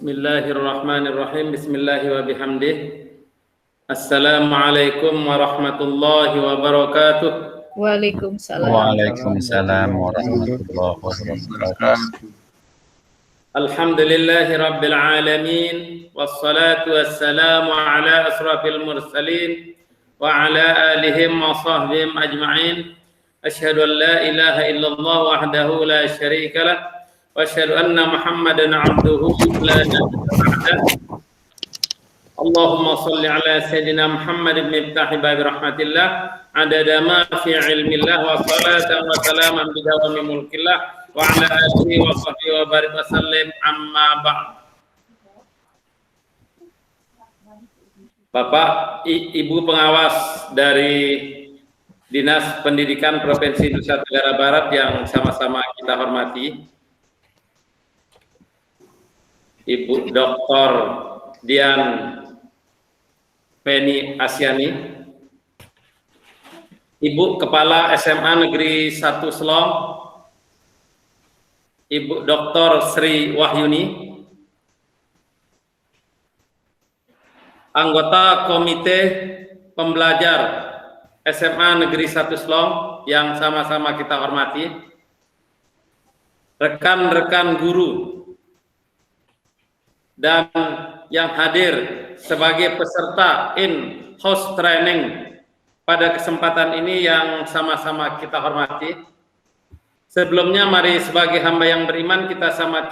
Bismillahirrahmanirrahim. Bismillahi wa bihamdih. Assalamualaikum warahmatullahi wabarakatuh. Waalaikumsalam. Waalaikumsalam warahmatullahi wabarakatuh. Alhamdulillahi rabbil alamin. Wassalatu wassalamu ala asrafil mursalin wa ala alihim wa sahbihim ajma'in. Asyhadu an la ilaha illallah wahdahu la syarika lah wa asyhadu anna Muhammadan abduhu la nabiyya. Allahumma salli ala sayyidina Muhammad ibn ibtahi babi rahmatillah adada ma fi ilmillah wa salatan wa salaman bidawami mulkillah wa ala alihi wa sahbihi wa barik wa sallim amma ba'd. Bapak, Ibu pengawas dari Dinas Pendidikan Provinsi Nusa Tenggara Barat yang sama-sama kita hormati, Ibu Dr. Dian Penny Asyani, Ibu Kepala SMA Negeri 1 Selong, Ibu Dr. Sri Wahyuni, anggota Komite Pembelajar SMA Negeri 1 Selong yang sama-sama kita hormati, rekan-rekan guru, dan yang hadir sebagai peserta in-house training pada kesempatan ini yang sama-sama kita hormati. Sebelumnya mari sebagai hamba yang beriman kita sama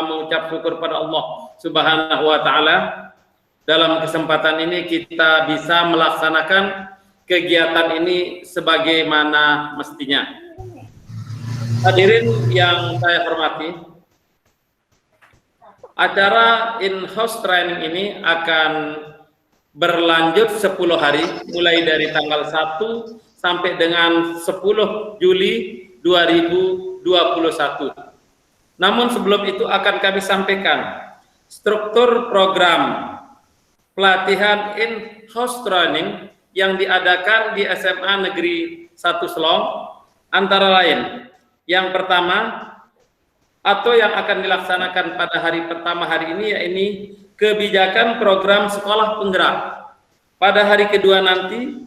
mengucap syukur pada Allah Subhanahu wa taala. Dalam kesempatan ini kita bisa melaksanakan kegiatan ini sebagaimana mestinya. Hadirin yang saya hormati, acara in-house training ini akan berlanjut 10 hari, mulai dari tanggal 1 sampai dengan 10 Juli 2021. Namun sebelum itu akan kami sampaikan struktur program pelatihan in-house training yang diadakan di SMA Negeri 1 Selong, antara lain yang pertama atau yang akan dilaksanakan pada hari pertama hari ini, yaitu kebijakan program sekolah penggerak. Pada hari kedua nanti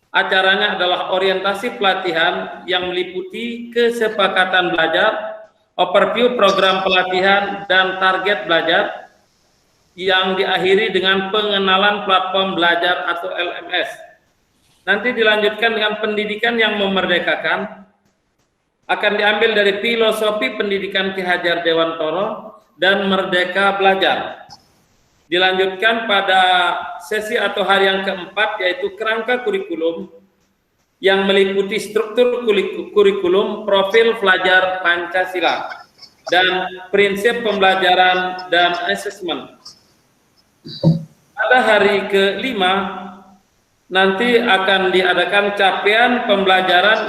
acaranya adalah orientasi pelatihan yang meliputi kesepakatan belajar, overview program pelatihan dan target belajar, yang diakhiri dengan pengenalan platform belajar atau LMS. Nanti dilanjutkan dengan pendidikan yang memerdekakan, akan diambil dari filosofi pendidikan Ki Hajar Dewantoro dan Merdeka Belajar. Dilanjutkan pada sesi atau hari yang keempat, yaitu kerangka kurikulum yang meliputi struktur kurikulum, profil pelajar Pancasila, dan prinsip pembelajaran dan asesmen. Pada hari kelima nanti akan diadakan capaian pembelajaran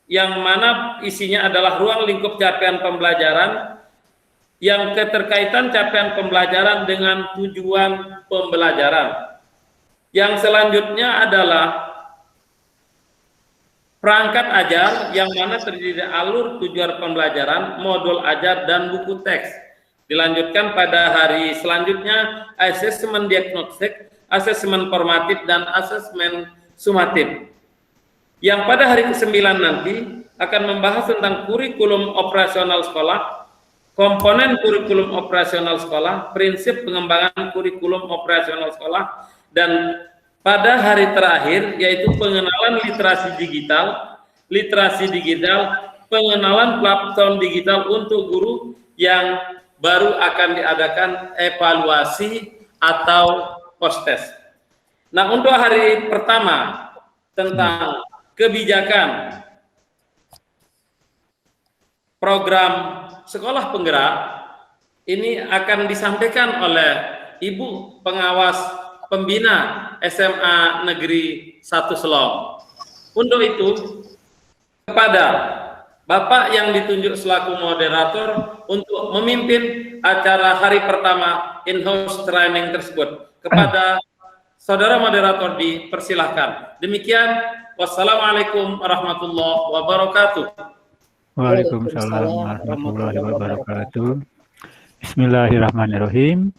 yang mana isinya adalah ruang lingkup capaian pembelajaran yang keterkaitan capaian pembelajaran dengan tujuan pembelajaran. Yang selanjutnya adalah perangkat ajar yang mana terdiri dari alur tujuan pembelajaran, modul ajar, dan buku teks. Dilanjutkan pada hari selanjutnya asesmen diagnostik, asesmen formatif, dan asesmen sumatif. Yang pada hari ke-9 nanti akan membahas tentang kurikulum operasional sekolah, komponen kurikulum operasional sekolah, prinsip pengembangan kurikulum operasional sekolah, dan pada hari terakhir yaitu pengenalan literasi digital, pengenalan platform digital untuk guru yang baru akan diadakan evaluasi atau post-test. Nah, untuk hari pertama tentang kebijakan program sekolah penggerak ini akan disampaikan oleh Ibu Pengawas Pembina SMA Negeri 1 Selong. Untuk itu, kepada Bapak yang ditunjuk selaku moderator untuk memimpin acara hari pertama in-house training tersebut, kepada saudara moderator dipersilahkan. Demikian, wassalamualaikum warahmatullahi wabarakatuh. Waalaikumsalam warahmatullahi wabarakatuh. Bismillahirrahmanirrahim.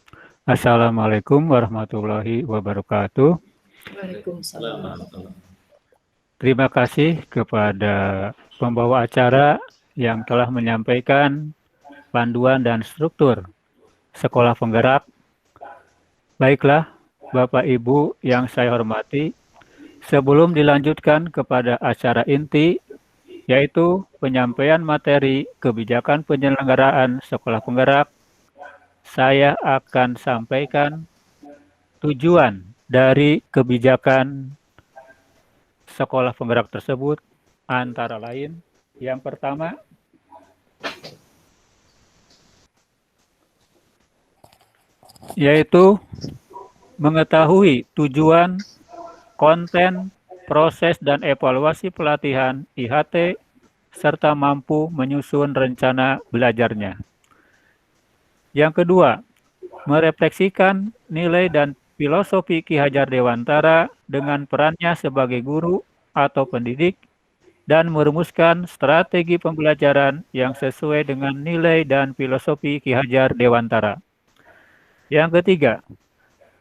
Assalamualaikum warahmatullahi wabarakatuh. Waalaikumsalam. Terima kasih kepada pembawa acara yang telah menyampaikan panduan dan struktur sekolah penggerak. Baiklah, Bapak Ibu yang saya hormati, sebelum dilanjutkan kepada acara inti, yaitu penyampaian materi kebijakan penyelenggaraan sekolah penggerak, saya akan sampaikan tujuan dari kebijakan sekolah penggerak tersebut, antara lain yang pertama, yaitu mengetahui tujuan, konten, proses, dan evaluasi pelatihan IHT, serta mampu menyusun rencana belajarnya. Yang kedua, merefleksikan nilai dan filosofi Ki Hajar Dewantara dengan perannya sebagai guru atau pendidik dan merumuskan strategi pembelajaran yang sesuai dengan nilai dan filosofi Ki Hajar Dewantara. Yang ketiga,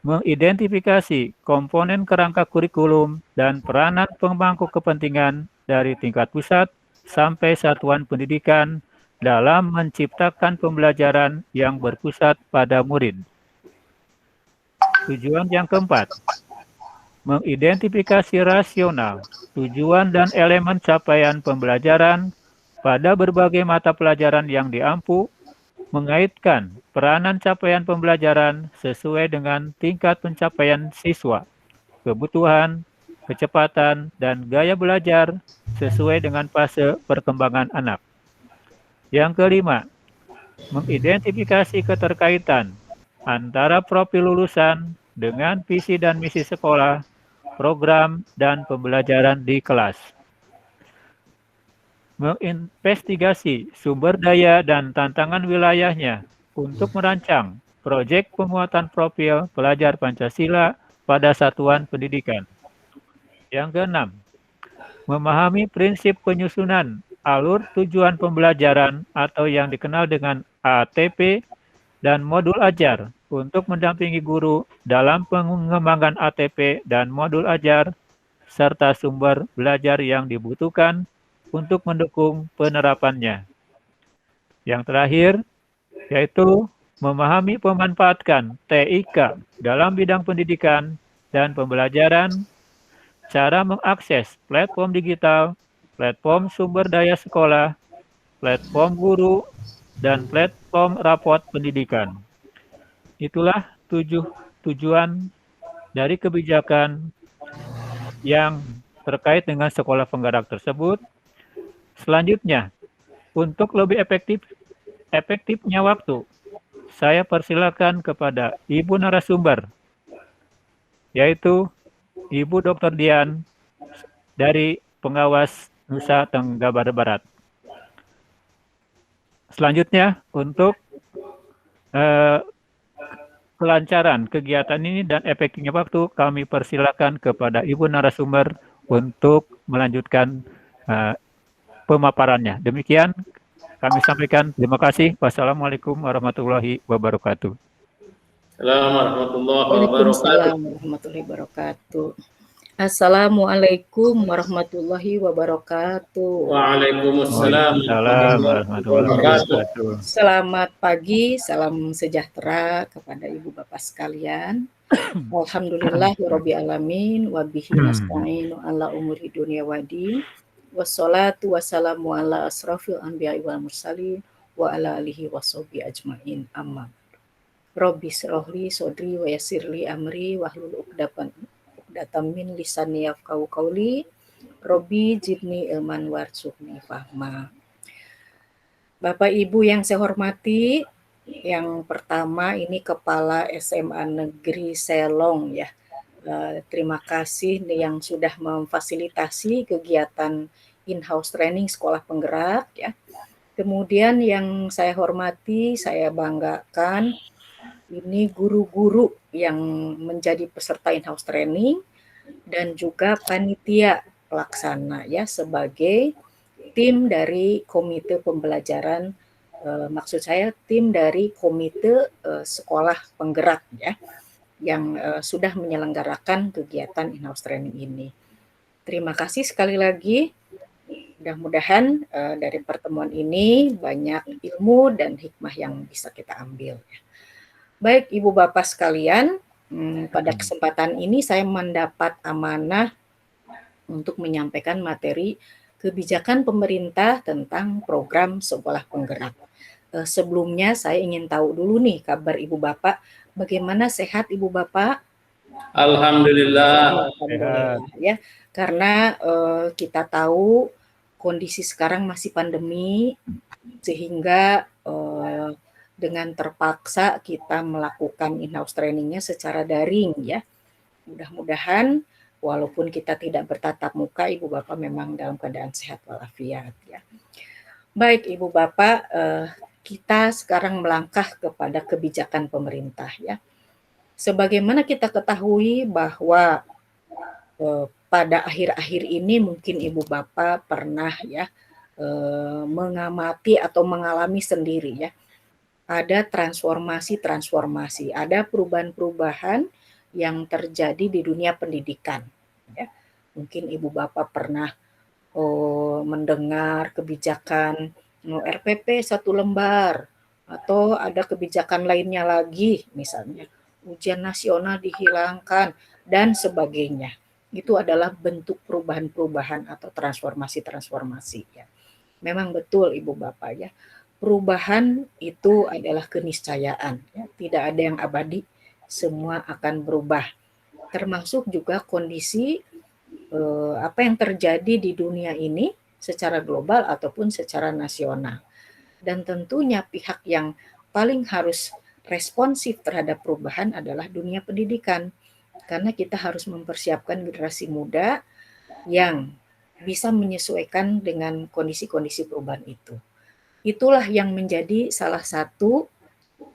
mengidentifikasi komponen kerangka kurikulum dan peranan pemangku kepentingan dari tingkat pusat sampai satuan pendidikan dalam menciptakan pembelajaran yang berpusat pada murid. Tujuan yang keempat, mengidentifikasi rasional, tujuan dan elemen capaian pembelajaran pada berbagai mata pelajaran yang diampu, mengaitkan peranan capaian pembelajaran sesuai dengan tingkat pencapaian siswa, kebutuhan, kecepatan, dan gaya belajar sesuai dengan fase perkembangan anak. Yang kelima, mengidentifikasi keterkaitan antara profil lulusan dengan visi dan misi sekolah, program, dan pembelajaran di kelas. Menginvestigasi sumber daya dan tantangan wilayahnya untuk merancang proyek penguatan profil pelajar Pancasila pada satuan pendidikan. Yang keenam, memahami prinsip penyusunan alur tujuan pembelajaran atau yang dikenal dengan ATP dan modul ajar untuk mendampingi guru dalam pengembangan ATP dan modul ajar serta sumber belajar yang dibutuhkan untuk mendukung penerapannya. Yang terakhir, yaitu memahami pemanfaatkan TIK dalam bidang pendidikan dan pembelajaran, cara mengakses platform digital, platform sumber daya sekolah, platform guru, dan platform raport pendidikan. Itulah tujuan dari kebijakan yang terkait dengan sekolah penggerak tersebut. Selanjutnya, untuk lebih efektifnya waktu, saya persilakan kepada Ibu narasumber, yaitu Ibu Dr. Dian dari Pengawas Nusa Tenggara Barat. Selanjutnya, untuk kelancaran kegiatan ini dan efektifnya waktu, kami persilakan kepada Ibu narasumber untuk melanjutkan pemaparannya. Demikian kami sampaikan. Terima kasih. Wassalamualaikum warahmatullahi wabarakatuh. Waalaikumsalam warahmatullahi wabarakatuh. Assalamualaikum warahmatullahi wabarakatuh. Waalaikumsalam warahmatullahi wabarakatuh. Selamat pagi, salam sejahtera kepada Ibu Bapak sekalian. Alhamdulillahirabbil alamin wa bihi nasta'inu ala umuri dunya waddin. Wassalatu wassalamu ala asrafil anbiya'i wal mursalin wa ala alihi washabihi ajmain. Amma. Rabbi shrahli sodri wa yassirli amri wahlul 'uqdatam min lisani yafqahu qawli. Rabbi zidni ilman warzuqni fahma. Bapak Ibu yang saya hormati, yang pertama ini Kepala SMA Negeri Selong ya. Terima kasih yang sudah memfasilitasi kegiatan in-house training sekolah penggerak ya. Kemudian yang saya hormati, saya banggakan ini guru-guru yang menjadi peserta in-house training dan juga panitia pelaksana ya sebagai tim dari komite pembelajaran Maksud saya tim dari komite sekolah penggerak ya, yang sudah menyelenggarakan kegiatan in-house training ini. Terima kasih sekali lagi. Mudah-mudahan dari pertemuan ini banyak ilmu dan hikmah yang bisa kita ambil. Baik Ibu Bapak sekalian, pada kesempatan ini saya mendapat amanah untuk menyampaikan materi kebijakan pemerintah tentang program sekolah penggerak. Sebelumnya saya ingin tahu dulu nih kabar Ibu Bapak, bagaimana sehat Ibu Bapak? Alhamdulillah. Alhamdulillah ya, karena kita tahu kondisi sekarang masih pandemi, sehingga dengan terpaksa kita melakukan in-house trainingnya secara daring ya. Mudah-mudahan walaupun kita tidak bertatap muka, Ibu Bapak memang dalam keadaan sehat walafiat ya. Baik Ibu Bapak, kita sekarang melangkah kepada kebijakan pemerintah ya. Sebagaimana kita ketahui bahwa pada akhir-akhir ini mungkin Ibu Bapak pernah ya mengamati atau mengalami sendiri ya. Ada transformasi, ada perubahan-perubahan yang terjadi di dunia pendidikan. Ya. Mungkin Ibu Bapak pernah mendengar kebijakan RPP 1 lembar, atau ada kebijakan lainnya lagi, misalnya ujian nasional dihilangkan, dan sebagainya. Itu adalah bentuk perubahan-perubahan atau transformasi-transformasi. Ya. Memang betul Ibu Bapak ya, perubahan itu adalah keniscayaan. Ya. Tidak ada yang abadi, semua akan berubah. Termasuk juga kondisi apa yang terjadi di dunia ini secara global ataupun secara nasional. Dan tentunya pihak yang paling harus responsif terhadap perubahan adalah dunia pendidikan. Karena kita harus mempersiapkan generasi muda yang bisa menyesuaikan dengan kondisi-kondisi perubahan itu. Itulah yang menjadi salah satu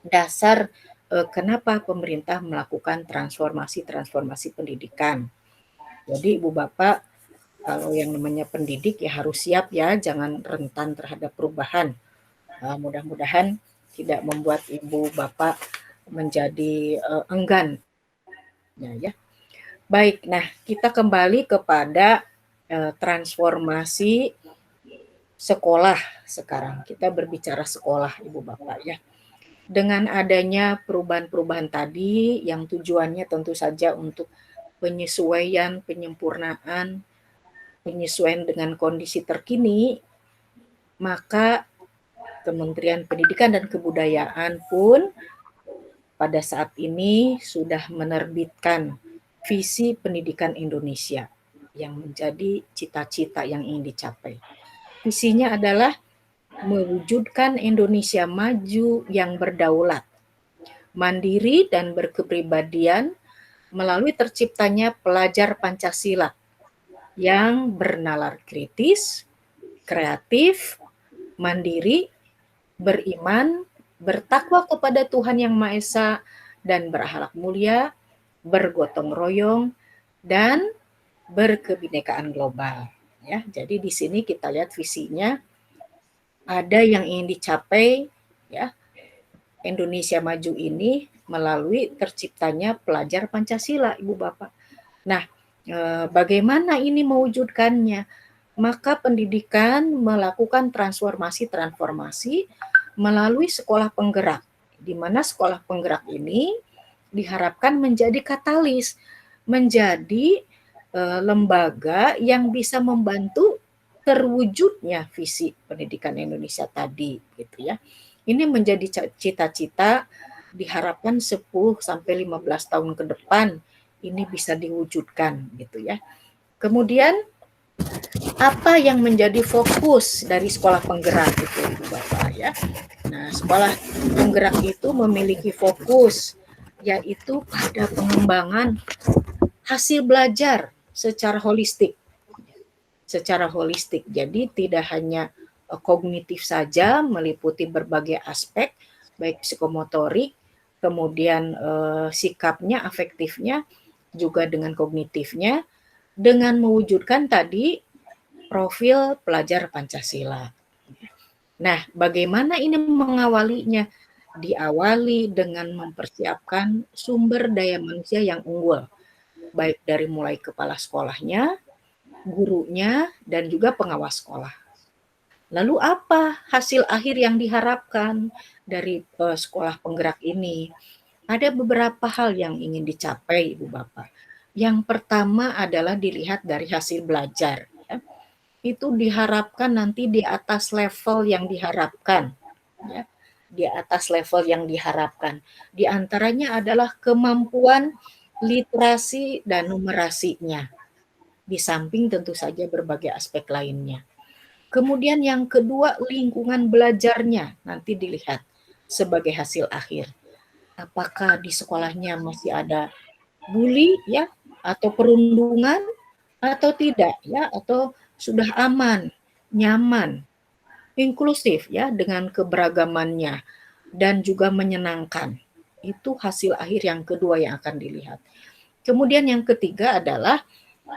dasar kenapa pemerintah melakukan transformasi pendidikan. Jadi Ibu Bapak, kalau yang namanya pendidik ya harus siap ya, jangan rentan terhadap perubahan. Mudah-mudahan tidak membuat Ibu Bapak menjadi enggan. Ya. Baik, nah kita kembali kepada transformasi sekolah sekarang. Kita berbicara sekolah Ibu Bapak ya. Dengan adanya perubahan-perubahan tadi yang tujuannya tentu saja untuk penyesuaian, penyempurnaan, penyesuaian dengan kondisi terkini, maka Kementerian Pendidikan dan Kebudayaan pun pada saat ini sudah menerbitkan visi pendidikan Indonesia yang menjadi cita-cita yang ingin dicapai. Visinya adalah mewujudkan Indonesia maju yang berdaulat, mandiri dan berkepribadian melalui terciptanya pelajar Pancasila yang bernalar kritis, kreatif, mandiri, beriman, bertakwa kepada Tuhan Yang Maha Esa, dan berakhlak mulia, bergotong royong, dan berkebinekaan global. Ya, jadi di sini kita lihat visinya ada yang ingin dicapai ya Indonesia maju ini melalui terciptanya pelajar Pancasila, Ibu Bapak. Nah, bagaimana ini mewujudkannya? Maka pendidikan melakukan transformasi melalui sekolah penggerak, di mana sekolah penggerak ini diharapkan menjadi katalis, menjadi lembaga yang bisa membantu terwujudnya visi pendidikan Indonesia tadi, gitu ya. Ini menjadi cita-cita, diharapkan 10 sampai 15 tahun ke depan ini bisa diwujudkan gitu ya. Kemudian apa yang menjadi fokus dari sekolah penggerak itu Ibu Bapak ya. Nah, sekolah penggerak itu memiliki fokus yaitu pada pengembangan hasil belajar secara holistik. Jadi tidak hanya kognitif saja, meliputi berbagai aspek baik psikomotorik, kemudian sikapnya, afektifnya, juga dengan kognitifnya, dengan mewujudkan tadi profil pelajar Pancasila. Nah, bagaimana ini mengawalinya? Diawali dengan mempersiapkan sumber daya manusia yang unggul, baik dari mulai kepala sekolahnya, gurunya, dan juga pengawas sekolah. Lalu apa hasil akhir yang diharapkan dari sekolah penggerak ini? Ada beberapa hal yang ingin dicapai, Ibu Bapak. Yang pertama adalah dilihat dari hasil belajar. Ya. Itu diharapkan nanti di atas level yang diharapkan. Ya. Di atas level yang diharapkan. Di antaranya adalah kemampuan literasi dan numerasinya. Di samping tentu saja berbagai aspek lainnya. Kemudian yang kedua, lingkungan belajarnya nanti dilihat sebagai hasil akhir. Apakah di sekolahnya masih ada bully ya atau perundungan atau tidak ya, atau sudah aman, nyaman, inklusif ya dengan keberagamannya dan juga menyenangkan. Itu hasil akhir yang kedua yang akan dilihat. Kemudian yang ketiga adalah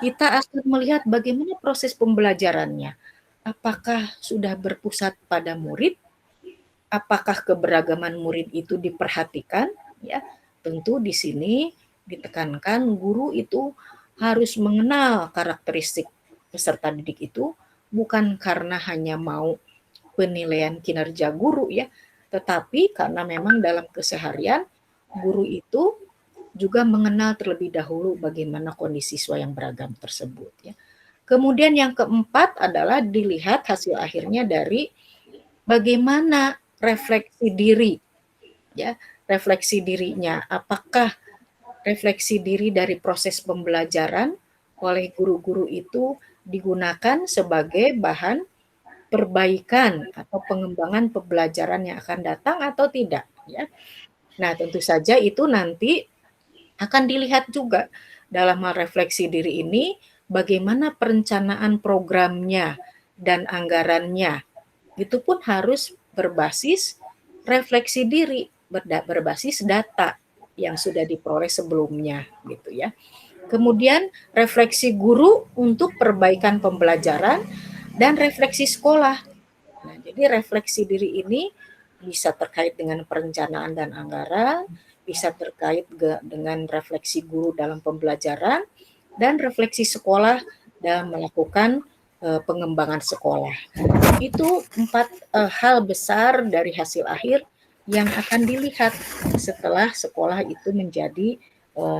kita akan melihat bagaimana proses pembelajarannya. Apakah sudah berpusat pada murid? Apakah keberagaman murid itu diperhatikan? Ya, tentu di sini ditekankan guru itu harus mengenal karakteristik peserta didik itu, bukan karena hanya mau penilaian kinerja guru ya, tetapi karena memang dalam keseharian guru itu juga mengenal terlebih dahulu bagaimana kondisi siswa yang beragam tersebut ya. Kemudian yang keempat adalah dilihat hasil akhirnya dari bagaimana refleksi diri, ya, refleksi dirinya. Apakah refleksi diri dari proses pembelajaran oleh guru-guru itu digunakan sebagai bahan perbaikan atau pengembangan pembelajaran yang akan datang atau tidak, ya. Nah, tentu saja itu nanti akan dilihat juga dalam hal refleksi diri ini bagaimana perencanaan programnya dan anggarannya. Itu pun harus berbasis refleksi diri, berbasis data yang sudah diperoleh sebelumnya gitu ya. Kemudian refleksi guru untuk perbaikan pembelajaran dan refleksi sekolah. Nah, jadi refleksi diri ini bisa terkait dengan perencanaan dan anggaran, bisa terkait dengan refleksi guru dalam pembelajaran, dan refleksi sekolah dalam melakukan pengembangan sekolah. Itu 4 hal besar dari hasil akhir yang akan dilihat setelah sekolah itu menjadi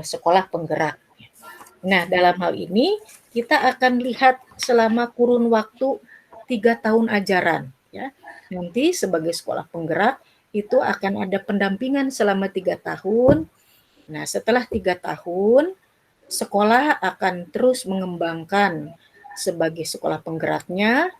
sekolah penggerak. Nah, dalam hal ini kita akan lihat selama kurun waktu 3 tahun ajaran. Ya. Nanti sebagai sekolah penggerak itu akan ada pendampingan selama 3 tahun. Nah, setelah 3 tahun, sekolah akan terus mengembangkan sebagai sekolah penggeraknya,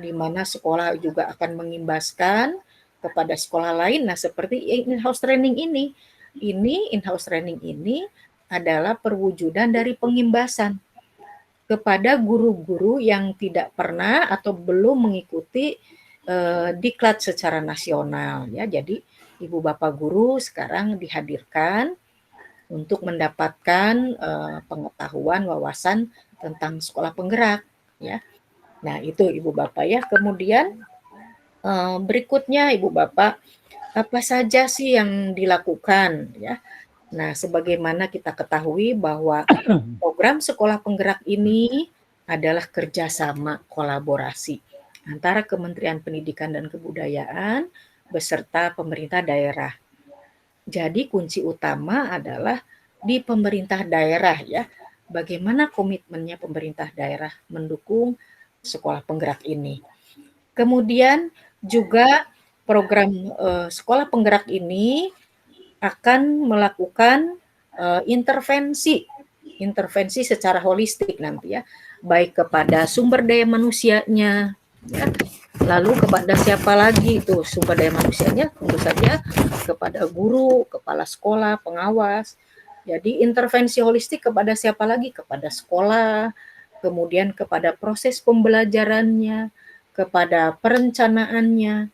di mana sekolah juga akan mengimbaskan kepada sekolah lain. Nah, seperti in-house training ini. In-house training ini adalah perwujudan dari pengimbasan kepada guru-guru yang tidak pernah atau belum mengikuti diklat secara nasional ya. Jadi Ibu Bapak guru sekarang dihadirkan untuk mendapatkan pengetahuan wawasan tentang sekolah penggerak ya. Nah, itu Ibu Bapak ya. Kemudian berikutnya Ibu Bapak, apa saja sih yang dilakukan ya? Nah, sebagaimana kita ketahui bahwa program sekolah penggerak ini adalah kerjasama kolaborasi antara Kementerian Pendidikan dan Kebudayaan beserta pemerintah daerah. Jadi kunci utama adalah di pemerintah daerah ya. Bagaimana komitmennya pemerintah daerah mendukung sekolah penggerak ini. Kemudian juga program sekolah penggerak ini akan melakukan intervensi secara holistik nanti ya, baik kepada sumber daya manusianya, ya, lalu kepada siapa lagi itu sumber daya manusianya, tentu saja kepada guru, kepala sekolah, pengawas. Jadi intervensi holistik kepada siapa lagi? Kepada sekolah, kemudian kepada proses pembelajarannya, kepada perencanaannya,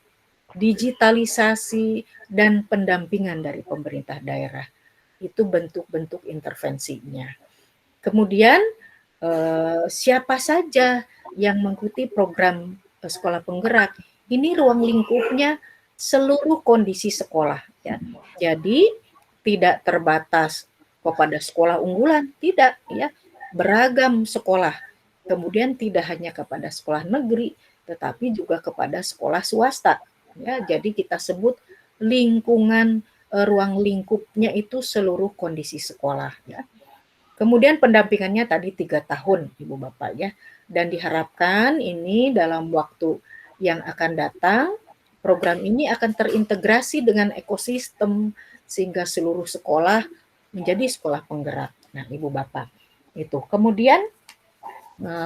digitalisasi, dan pendampingan dari pemerintah daerah. Itu bentuk-bentuk intervensinya. Kemudian siapa saja yang mengikuti program sekolah penggerak? ini ruang lingkupnya seluruh kondisi sekolah ya. Jadi tidak terbatas kepada sekolah unggulan, tidak ya. Beragam sekolah. Kemudian tidak hanya kepada sekolah negeri, tetapi juga kepada sekolah swasta. Ya, jadi kita sebut lingkungan ruang lingkupnya itu seluruh kondisi sekolah ya. Kemudian pendampingannya tadi 3 tahun Ibu Bapak ya. Dan diharapkan ini dalam waktu yang akan datang program ini akan terintegrasi dengan ekosistem sehingga seluruh sekolah menjadi sekolah penggerak. Nah, Ibu Bapak itu. Kemudian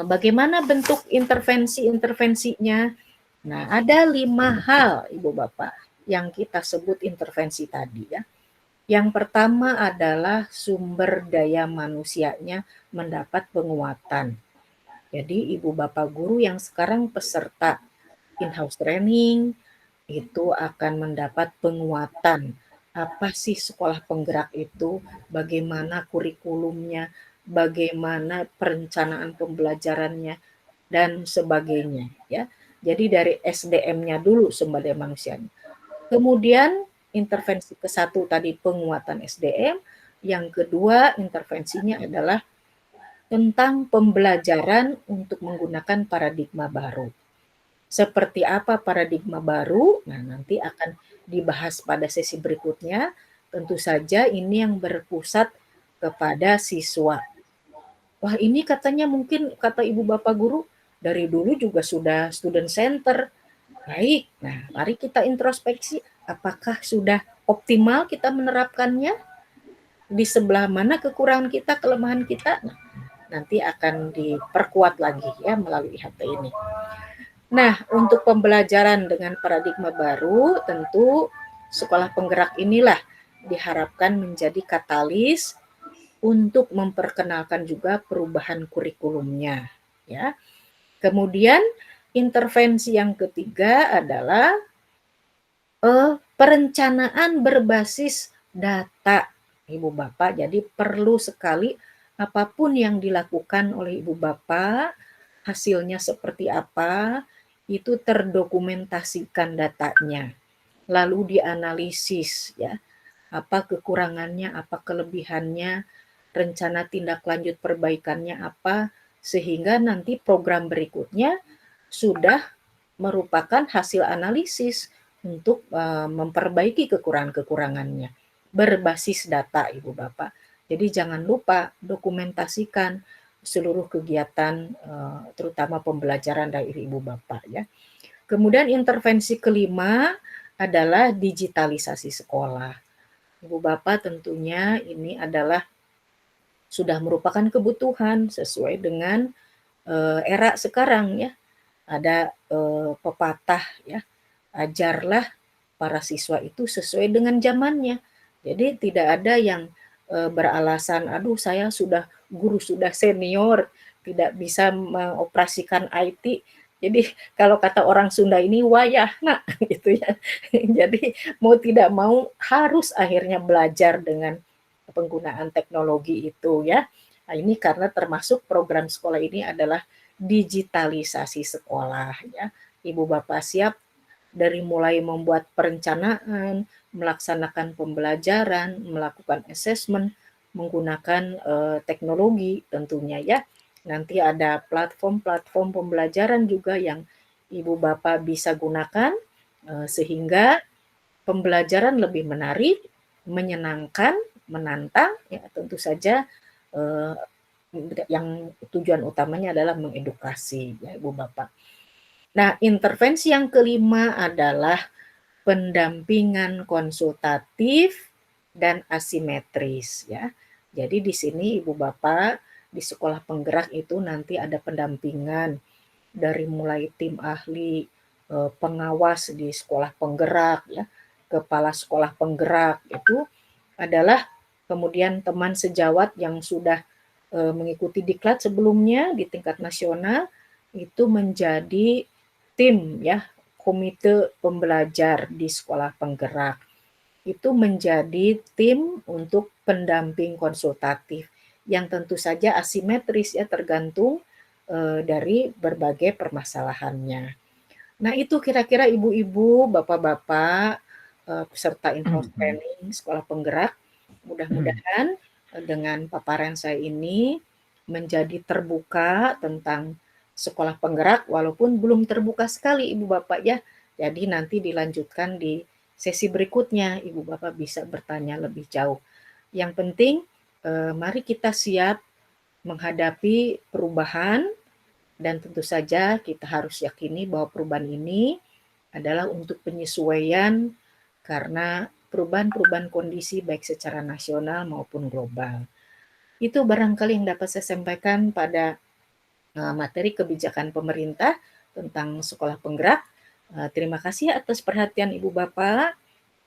bagaimana bentuk intervensi-intervensinya? Nah, ada 5 hal Ibu Bapak yang kita sebut intervensi tadi ya. Yang pertama adalah sumber daya manusianya mendapat penguatan. Jadi Ibu Bapak guru yang sekarang peserta in-house training itu akan mendapat penguatan. Apa sih sekolah penggerak itu? Bagaimana kurikulumnya? Bagaimana perencanaan pembelajarannya? Dan sebagainya ya. Jadi dari SDM-nya dulu, sumber daya manusianya. Kemudian intervensi ke-1 tadi penguatan SDM, yang kedua intervensinya adalah tentang pembelajaran untuk menggunakan paradigma baru. Seperti apa paradigma baru? Nah, nanti akan dibahas pada sesi berikutnya. Tentu saja ini yang berpusat kepada siswa. Wah, ini katanya mungkin kata Ibu Bapak guru dari dulu juga sudah student center. Baik, nah mari kita introspeksi apakah sudah optimal kita menerapkannya, di sebelah mana kekurangan kita, kelemahan kita. Nah, nanti akan diperkuat lagi ya melalui IHT ini. Nah, untuk pembelajaran dengan paradigma baru, tentu sekolah penggerak inilah diharapkan menjadi katalis untuk memperkenalkan juga perubahan kurikulumnya ya. Kemudian intervensi yang ketiga adalah perencanaan berbasis data Ibu Bapak. Jadi perlu sekali apapun yang dilakukan oleh Ibu Bapak, hasilnya seperti apa, itu terdokumentasikan datanya. Lalu dianalisis ya. Apa kekurangannya, apa kelebihannya, rencana tindak lanjut perbaikannya apa, sehingga nanti program berikutnya sudah merupakan hasil analisis untuk memperbaiki kekurangan-kekurangannya berbasis data Ibu Bapak. Jadi jangan lupa dokumentasikan seluruh kegiatan terutama pembelajaran dari Ibu Bapak ya. Kemudian intervensi kelima adalah digitalisasi sekolah. Ibu Bapak tentunya ini adalah sudah merupakan kebutuhan sesuai dengan era sekarang ya. Ada pepatah ya, ajarlah para siswa itu sesuai dengan zamannya. Jadi tidak ada yang beralasan, aduh saya sudah guru sudah senior, tidak bisa mengoperasikan IT. Jadi kalau kata orang Sunda ini wayah nak gitu ya. Jadi mau tidak mau harus akhirnya belajar dengan penggunaan teknologi itu ya. Nah, ini karena termasuk program sekolah ini adalah digitalisasi sekolah ya. Ibu Bapak siap dari mulai membuat perencanaan, melaksanakan pembelajaran, melakukan assessment menggunakan teknologi tentunya ya. Nanti ada platform-platform pembelajaran juga yang Ibu Bapak bisa gunakan sehingga pembelajaran lebih menarik, menyenangkan, menantang ya tentu saja yang tujuan utamanya adalah mengedukasi ya Ibu Bapak. Nah, intervensi yang kelima adalah pendampingan konsultatif dan asimetris ya. Jadi di sini Ibu Bapak di sekolah penggerak itu nanti ada pendampingan dari mulai tim ahli, pengawas di sekolah penggerak ya, kepala sekolah penggerak itu adalah kemudian teman sejawat yang sudah mengikuti diklat sebelumnya di tingkat nasional itu menjadi tim ya, komite pembelajar di sekolah penggerak. Itu menjadi tim untuk pendamping konsultatif yang tentu saja asimetris ya tergantung dari berbagai permasalahannya. Nah, itu kira-kira ibu-ibu, bapak-bapak, peserta in-house training sekolah penggerak, mudah-mudahan dengan paparan saya ini menjadi terbuka tentang sekolah penggerak, walaupun belum terbuka sekali Ibu Bapak ya. Jadi nanti dilanjutkan di sesi berikutnya, Ibu Bapak bisa bertanya lebih jauh. Yang penting, mari kita siap menghadapi perubahan, dan tentu saja kita harus yakini bahwa perubahan ini adalah untuk penyesuaian karena perubahan-perubahan kondisi baik secara nasional maupun global. Itu barangkali yang dapat saya sampaikan pada materi kebijakan pemerintah tentang sekolah penggerak. Terima kasih atas perhatian Ibu Bapak.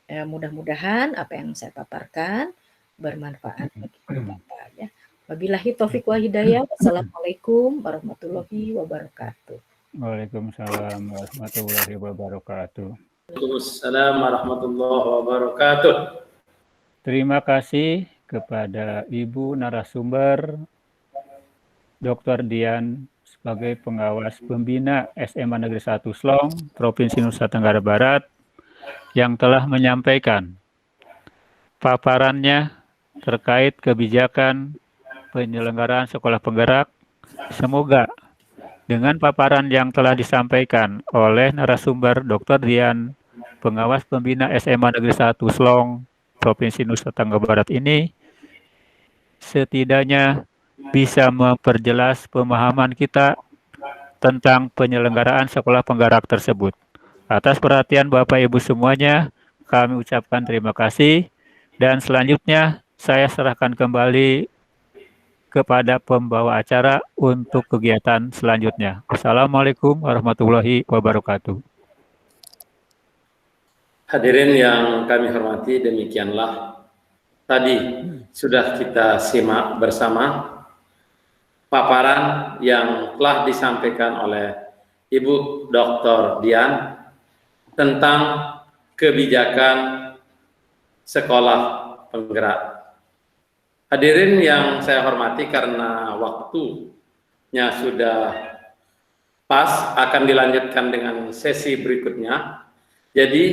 Mudah-mudahan apa yang saya paparkan bermanfaat bagi Ibu Bapak ya. Wabillahi taufiq wa hidayah. Wassalamualaikum warahmatullahi wabarakatuh. Waalaikumsalam warahmatullahi wabarakatuh. Waalaikumsalam warahmatullahi wabarakatuh. Terima kasih kepada Ibu narasumber Dr. Dian sebagai pengawas pembina SMA Negeri 1 Slong, Provinsi Nusa Tenggara Barat, yang telah menyampaikan paparannya terkait kebijakan penyelenggaraan sekolah penggerak. Semoga dengan paparan yang telah disampaikan oleh narasumber Dr. Dian, pengawas pembina SMA Negeri 1 Slong, Provinsi Nusa Tenggara Barat ini, setidaknya bisa memperjelas pemahaman kita tentang penyelenggaraan sekolah penggerak tersebut. Atas perhatian Bapak Ibu semuanya, kami ucapkan terima kasih, dan selanjutnya saya serahkan kembali kepada pembawa acara untuk kegiatan selanjutnya. Wassalamualaikum warahmatullahi wabarakatuh. Hadirin yang kami hormati, demikianlah tadi sudah kita simak bersama paparan yang telah disampaikan oleh Ibu Dr. Dian tentang kebijakan sekolah penggerak. Hadirin yang saya hormati, karena waktunya sudah pas, akan dilanjutkan dengan sesi berikutnya. Jadi,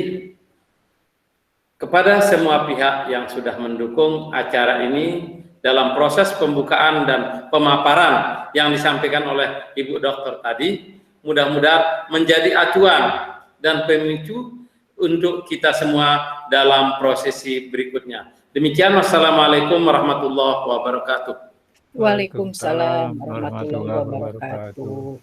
kepada semua pihak yang sudah mendukung acara ini dalam proses pembukaan dan pemaparan yang disampaikan oleh Ibu Dokter tadi, mudah-mudahan menjadi acuan dan pemicu untuk kita semua dalam prosesi berikutnya. Demikian, wassalamualaikum warahmatullahi wabarakatuh. Waalaikumsalam warahmatullahi wabarakatuh.